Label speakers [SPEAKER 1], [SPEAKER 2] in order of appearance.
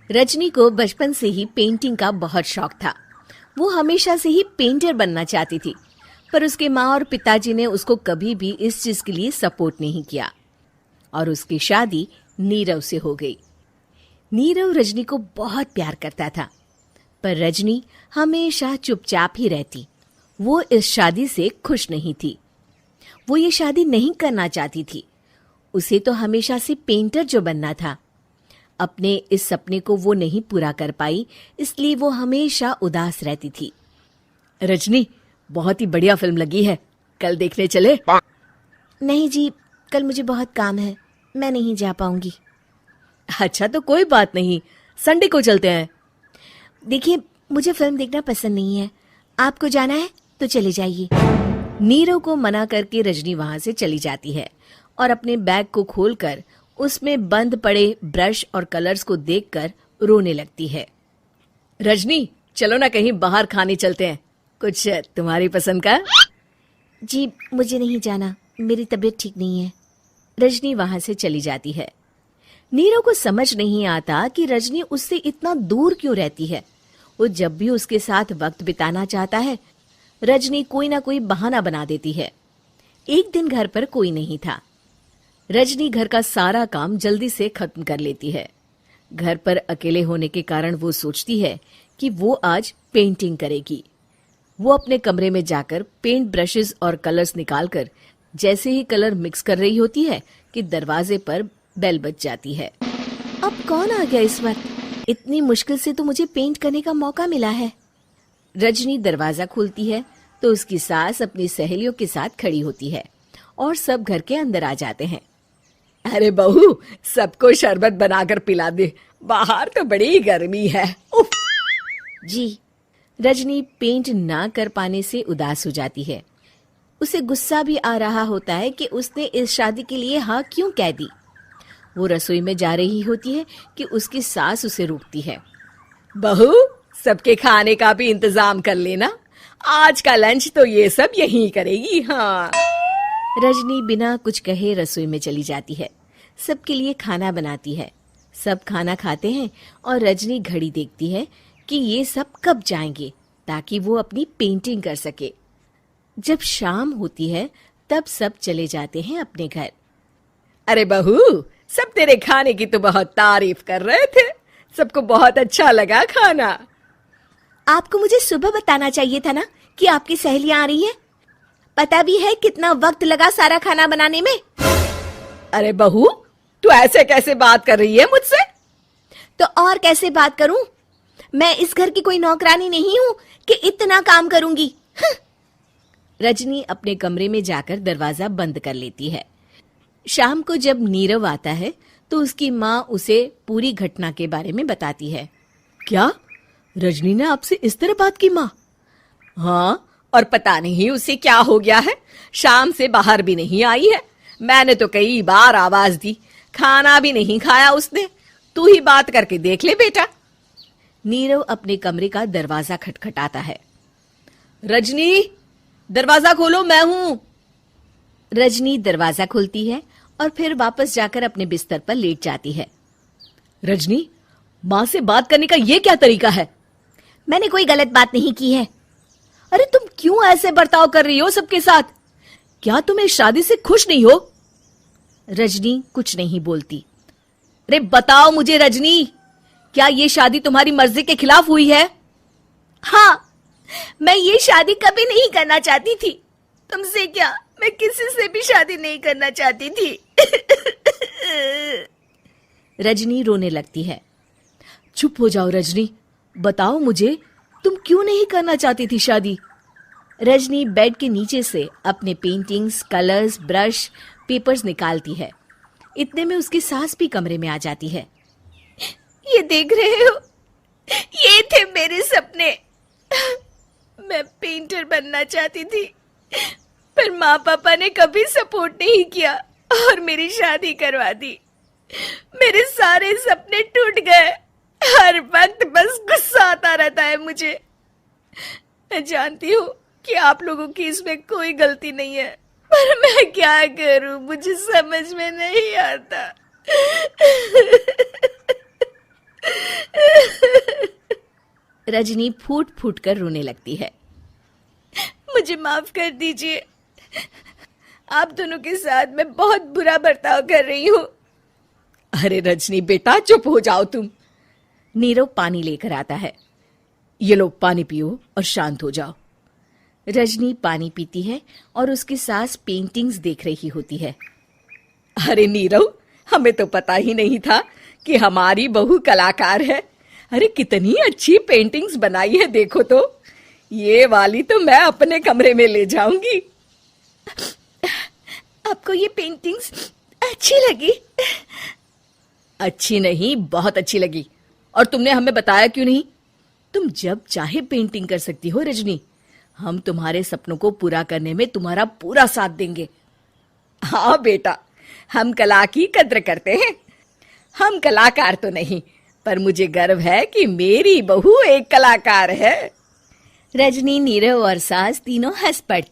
[SPEAKER 1] रजनी को बचपन से ही पेंटिंग का बहुत शौक था। वो हमेशा से ही पेंटर बनना चाहती थी, पर उसके माँ और पिताजी ने उसको कभी भी इस चीज के लिए सपोर्ट नहीं किया और उसकी शादी नीरव से हो गई। नीरव रजनी को बहुत प्यार करता था, पर रजनी हमेशा चुपचाप ही रहती। वो इस शादी से खुश नहीं थी। वो ये शादी नहीं करना चाहती थी। उसे तो हमेशा से पेंटर जो बनना था। अपने इस सपने को वो नहीं पूरा कर पाई, इसलिए वो हमेशा उदास रहती थी। रजनी, बहुत ही बढ़िया फिल्म लगी है, कल देखने चले?
[SPEAKER 2] नहीं जी, कल मुझे बहुत काम है, मैं नहीं जा पाऊंगी।
[SPEAKER 1] अच्छा तो कोई बात नहीं, संडे को चलते हैं।
[SPEAKER 2] देखिए, मुझे फिल्म देखना पसंद नहीं है। आपको जाना है तो चले जाइए।
[SPEAKER 1] नीरव को मना करके रजनी वहां से चली जाती है और अपने बैग को खोलकर उसमें बंद पड़े ब्रश और कलर्स को देखकर रोने लगती है। रजनी, चलो ना कहीं बाहर खाने चलते हैं, कुछ तुम्हारी पसंद का।
[SPEAKER 2] जी, मुझे नहीं जाना, मेरी तबीयत ठीक नहीं है।
[SPEAKER 1] रजनी वहां से चली जाती है। नीरव को समझ नहीं आता कि रजनी उससे इतना दूर क्यों रहती है। वो जब भी उसके साथ वक्त बिताना चाहता है, रजनी कोई ना कोई बहाना बना देती है। एक दिन घर पर कोई नहीं था। रजनी घर का सारा काम जल्दी से खत्म कर लेती है। घर पर अकेले होने के कारण वो सोचती है कि वो आज पेंटिंग करेगी। वो अपने कमरे में जाकर पेंट ब्रशेस और कलर्स निकालकर जैसे ही कलर मिक्स कर रही होती है कि दरवाजे पर बेल बज जाती है।
[SPEAKER 2] अब कौन आ गया इस वक्त? इतनी मुश्किल से तो मुझे पेंट करने का मौका मिला है।
[SPEAKER 1] रजनी दरवाजा खोलती है तो उसकी सास अपनी सहेलियों के साथ खड़ी होती है और सब घर के अंदर आ जाते हैं। अरे बहू, सबको शरबत बनाकर पिला दे, बाहर तो बड़ी गर्मी है। उफ।
[SPEAKER 2] जी।
[SPEAKER 1] रजनी पेंट ना कर पाने से उदास हो जाती है। उसे गुस्सा भी आ रहा होता है कि उसने इस शादी के लिए हाँ क्यों कह दी। वो रसोई में जा रही होती है कि उसकी सास उसे रोकती है। बहू, सबके खाने का भी इंतजाम कर लेना, आज का लंच तो ये सब यहीं करेगी। हाँ। रजनी बिना कुछ कहे रसोई में चली जाती है। सबके लिए खाना बनाती है। सब खाना खाते हैं और रजनी घड़ी देखती है कि ये सब कब जाएंगे ताकि वो अपनी पेंटिंग कर सके। जब शाम होती है तब सब चले जाते हैं अपने घर। अरे बहू, सब तेरे खाने की तो बहुत तारीफ कर रहे थे, सबको बहुत अच्छा लगा खाना।
[SPEAKER 2] आपको मुझे सुबह बताना चाहिए था ना कि आपकी सहेलियां आ रही हैं। पता भी है कितना वक्त लगा सारा खाना बनाने में।
[SPEAKER 1] अरे बहू, तू ऐसे कैसे बात कर रही है मुझसे?
[SPEAKER 2] तो और कैसे बात करूं? मैं इस घर की कोई नौकरानी नहीं हूं कि इतना काम करूंगी।
[SPEAKER 1] रजनी अपने कमरे में जाकर दरवाजा बंद कर लेती है। शाम को जब नीरव आता है तो उसकी माँ उसे पूरी घटना के बारे में बताती है। क्या रजनी ने आपसे इस तरह बात की माँ? हाँ, और पता नहीं उसे क्या हो गया है, शाम से बाहर भी नहीं आई है। मैंने तो कई बार आवाज दी, खाना भी नहीं खाया उसने। तू ही बात करके देख ले बेटा। नीरव अपने कमरे का दरवाजा खटखटाता है। रजनी, दरवाजा खोलो, मैं हूं। रजनी दरवाजा खोलती है और फिर वापस जाकर अपने बिस्तर पर लेट जाती है। रजनी, माँ से बात करने का ये क्या तरीका है?
[SPEAKER 2] मैंने कोई गलत बात नहीं की है।
[SPEAKER 1] अरे तुम क्यों ऐसे बर्ताव कर रही हो सबके साथ? क्या तुम इस शादी से खुश नहीं हो? रजनी कुछ नहीं बोलती। अरे बताओ मुझे रजनी, क्या ये शादी तुम्हारी मर्जी के खिलाफ हुई है?
[SPEAKER 2] हाँ, मैं ये शादी कभी नहीं करना चाहती थी। तुमसे क्या, मैं किसी से भी शादी नहीं करना चाहती थी।
[SPEAKER 1] रजनी रोने लगती है। चुप हो जाओ रजनी, बताओ मुझे, तुम क्यों नहीं करना चाहती थी शादी? रजनी बेड के नीचे से अपने पेंटिंग्स, कलर्स, ब्रश, पेपर्स निकालती है। इतने में उसकी सास भी कमरे में आ जाती है।
[SPEAKER 2] ये देख रहे हो, ये थे मेरे सपने। मैं पेंटर बनना चाहती थी, पर माँ पापा ने कभी सपोर्ट नहीं किया और मेरी शादी करवा दी। मेरे सारे सपने टूट गए। हर वक्त बस गुस्सा आता रहता है मुझे। मैं जानती हूँ कि आप लोगों की इसमें कोई गलती नहीं है, पर मैं क्या करूं, मुझे समझ में नहीं आता।
[SPEAKER 1] रजनी फूट फूट कर रोने लगती है।
[SPEAKER 2] मुझे माफ कर दीजिए, आप दोनों के साथ मैं बहुत बुरा बर्ताव कर रही हूँ।
[SPEAKER 3] अरे रजनी बेटा, चुप हो जाओ तुम।
[SPEAKER 1] नीरव पानी लेकर आता है।
[SPEAKER 3] ये लो पानी पियो और शांत हो जाओ।
[SPEAKER 1] रजनी पानी पीती है और उसकी सास पेंटिंग्स देख रही होती है।
[SPEAKER 3] अरे नीरव, हमें तो पता ही नहीं था कि हमारी बहू कलाकार है। अरे कितनी अच्छी पेंटिंग्स बनाई है, देखो तो। ये वाली तो मैं अपने कमरे में ले जाऊंगी।
[SPEAKER 2] आपको ये पेंटिंग्स अच्छी लगी?
[SPEAKER 3] अच्छी नहीं, बहुत अच्छी लगी। और तुमने हमें बताया क्यों नहीं? तुम जब चाहे पेंटिंग कर सकती हो रजनी। हम तुम्हारे सपनों को पूरा करने में तुम्हारा पूरा साथ देंगे। हाँ बेटा, हम कला की कद्र करते हैं। हम कलाकार तो नहीं, पर मुझे गर्व है कि मेरी बहू एक कलाकार है।
[SPEAKER 1] रजनी, नीरव और सास तीनों हंस पड़ते हैं।